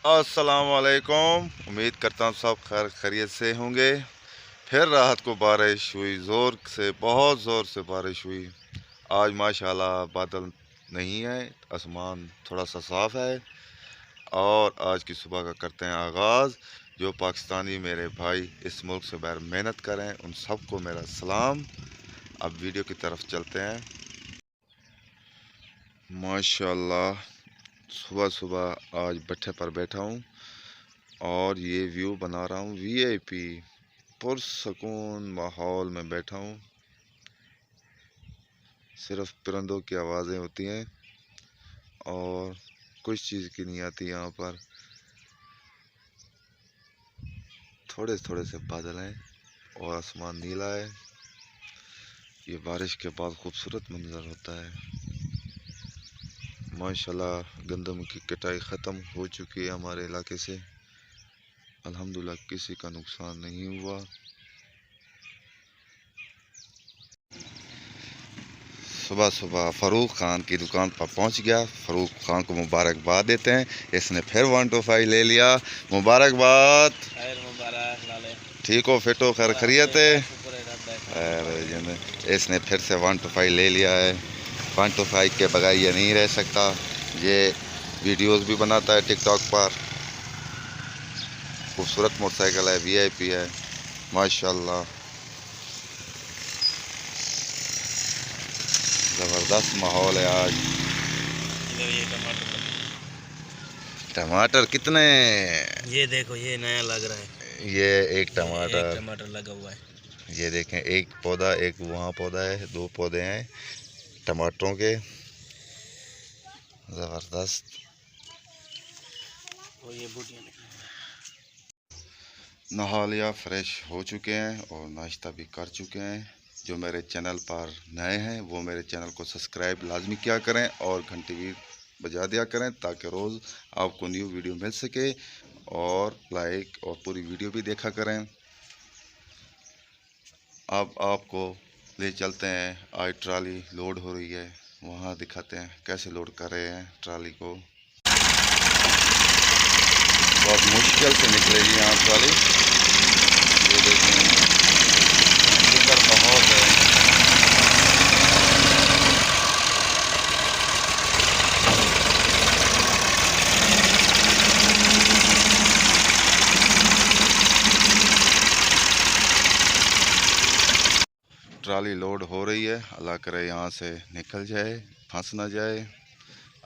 अस्सलामुअलैकुम। उम्मीद करता हूँ सब खैर खैरियत से होंगे। फिर रात को बारिश हुई, ज़ोर से, बहुत ज़ोर से बारिश हुई। आज माशाल्लाह बादल नहीं है, आसमान थोड़ा सा साफ़ है। और आज की सुबह का करते हैं आगाज़। जो पाकिस्तानी मेरे भाई इस मुल्क से बाहर मेहनत करें, उन सबको मेरा सलाम। अब वीडियो की तरफ चलते हैं। माशाल्लाह सुबह सुबह आज भट्ठे पर बैठा हूँ और ये व्यू बना रहा हूँ वीआईपी। पुरसकून माहौल में बैठा हूँ। सिर्फ परिंदों की आवाज़ें होती हैं और कुछ चीज़ की नहीं आती यहाँ पर। थोड़े थोड़े से बादल हैं और आसमान नीला है। ये बारिश के बाद खूबसूरत मंजर होता है। माशाल्लाह गंदम की कटाई ख़त्म हो चुकी है हमारे इलाके से। अल्हम्दुलिल्लाह किसी का नुकसान नहीं हुआ। सुबह सुबह फ़ारूक ख़ान की दुकान पर पहुंच गया। फ़ारूक ख़ान को मुबारकबाद देते हैं, इसने फिर 125 ले लिया। मुबारकबाद। ठीक हो, फिट हो, खैर खैरियत है। अरे इसने फिर से 125 ले लिया है। 125 के बगैर ये नहीं रह सकता। ये वीडियोस भी बनाता है टिकटॉक पर। खूबसूरत मोटरसाइकिल है, वीआईपी है माशाल्लाह। ज़बरदस्त माहौल है आज। ये टमाटर टमाटर कितने? ये देखो, ये नया लग रहा है। ये एक ये एक टमाटर। टमाटर लगा हुआ है। ये देखें, एक पौधा, एक वहाँ पौधा है, दो पौधे हैं टमाटरों के। ज़बरदस्त। और ये बूटियाँ नहा लिया, फ्रेश हो चुके हैं और नाश्ता भी कर चुके हैं। जो मेरे चैनल पर नए हैं वो मेरे चैनल को सब्सक्राइब लाजमी किया करें और घंटी भी बजा दिया करें ताकि रोज़ आपको न्यू वीडियो मिल सके। और लाइक और पूरी वीडियो भी देखा करें। अब आपको ले चलते हैं। आज ट्राली लोड हो रही है, वहाँ दिखाते हैं कैसे लोड कर रहे हैं ट्राली को। बहुत मुश्किल से निकलेगी यहाँ ट्राली। ये देखें, इधर बहुत है। ट्राली लोड हो रही है, अल्लाह करे यहाँ से निकल जाए, फंस ना जाए।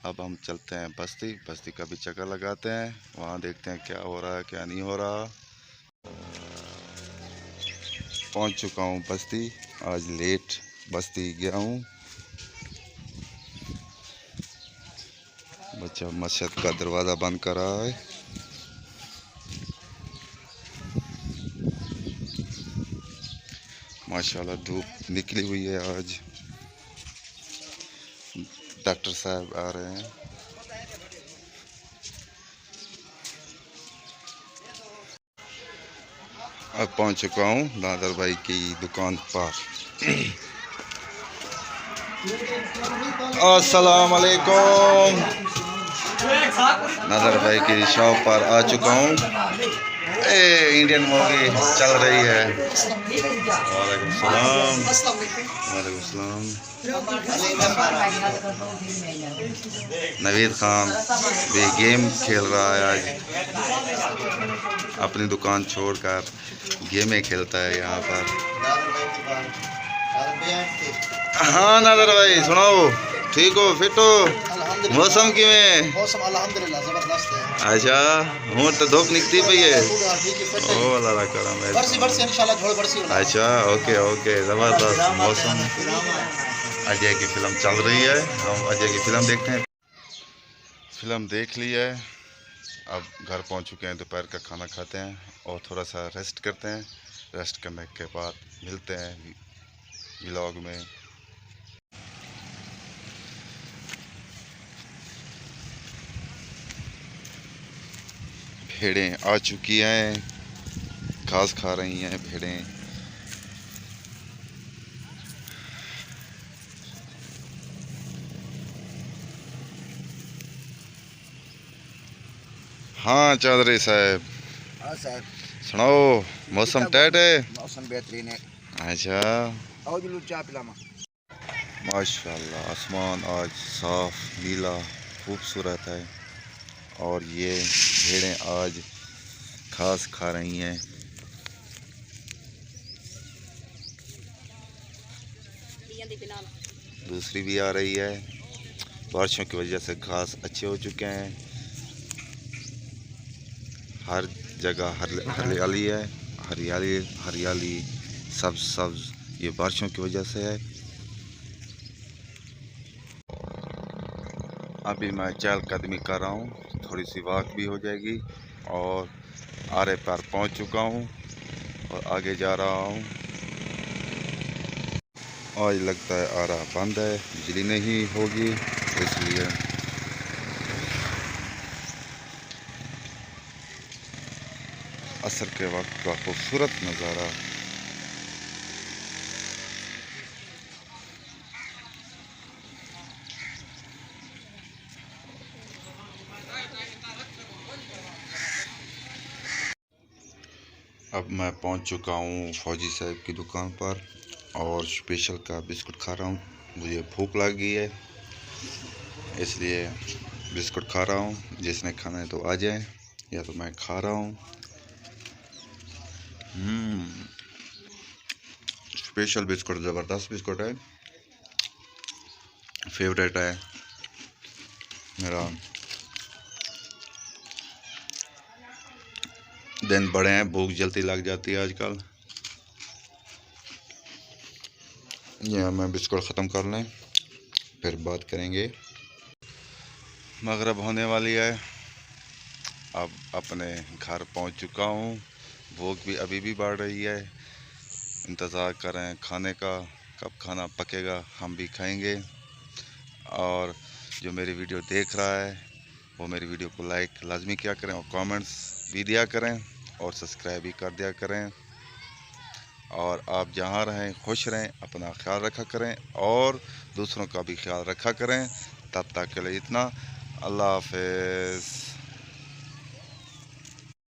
अब हम चलते हैं बस्ती। बस्ती का भी चक्कर लगाते हैं, वहाँ देखते हैं क्या हो रहा है क्या नहीं हो रहा। पहुँच चुका हूँ बस्ती। आज लेट बस्ती गया हूँ। बच्चा मस्जिद का दरवाज़ा बंद कर रहा है। माशाल्लाह धूप निकली हुई है आज। डॉक्टर साहब आ रहे हैं। अब पहुंच चुका हूं नादर भाई की दुकान पर। अस्सलाम वालेकुम। नादर भाई की शॉप पर आ चुका हूं। इंडियन मूवी चल रही है। वालेकुम सलाम। वालेकुम सलाम। नवीद खान भी गेम खेल रहा है आज। अपनी दुकान छोड़कर गेमें खेलता है यहाँ पर। हाँ नादर भाई सुनाओ, ठीक हो, फिट हो? मौसम किवें? मौसम अल्हम्दुलिल्लाह ज़बरदस्त है। अच्छा, हूँ तो धूप निकती पई है। ओ अल्लाह करम है। बरसी बरसी इंशाल्लाह झोड़ बरसी होना। अच्छा, ओके ओके, ज़बरदस्त मौसम। अजय की फ़िल्म चल रही है, हम अजय की फ़िल्म देखते हैं। फ़िल्म देख ली है। अब घर पहुंच चुके हैं, दोपहर का खाना खाते हैं और थोड़ा सा रेस्ट करते हैं। रेस्ट करने के बाद मिलते हैं व्लॉग में। भेड़ें आ चुकी हैं, घास खा रही हैं भेड़ें। हाँ चौधरी साहब, हाँ साहब, सुनाओ, मौसम टाइट है। मौसम बेहतरीन है। अच्छा, आओ जी, लो चाय पिलामा। माशाल्लाह आसमान आज साफ नीला खूबसूरत है और ये भेड़ें आज घास खा रही हैं। दूसरी भी आ रही है। बारिशों की वजह से घास अच्छे हो चुके हैं, हर जगह हरियाली है, हरियाली हरियाली, सब्ज सब्ज, ये बारिशों की वजह से है। अभी मैं चहलकदमी कर रहा हूँ, थोड़ी सी वॉक भी हो जाएगी और आरे पार पहुँच चुका हूँ और आगे जा रहा हूँ। आज लगता है आरा बंद है, बिजली नहीं होगी, इसलिए असर के वक्त का खूबसूरत नज़ारा। अब मैं पहुंच चुका हूं फौजी साहब की दुकान पर और स्पेशल का बिस्कुट खा रहा हूं। मुझे भूख लग गई है, इसलिए बिस्कुट खा रहा हूं। जिसने खाना है तो आ जाए, या तो मैं खा रहा हूं। स्पेशल बिस्कुट, ज़बरदस्त बिस्कुट है, फेवरेट है मेरा। दिन बड़े हैं, भूख जल्दी लग जाती है आजकल। यह मैं बिस्कुट ख़त्म कर लें, फिर बात करेंगे। मगरिब होने वाली है, अब अपने घर पहुंच चुका हूं। भूख भी अभी भी बढ़ रही है, इंतज़ार कर रहे हैं खाने का, कब खाना पकेगा हम भी खाएंगे। और जो मेरी वीडियो देख रहा है वो मेरी वीडियो को लाइक लाजमी किया करें और कमेंट्स भी दिया करें और सब्सक्राइब भी कर दिया करें। और आप जहाँ रहें खुश रहें, अपना ख्याल रखा करें और दूसरों का भी ख्याल रखा करें। तब तक के लिए इतना, अल्लाह हाफ़िज़।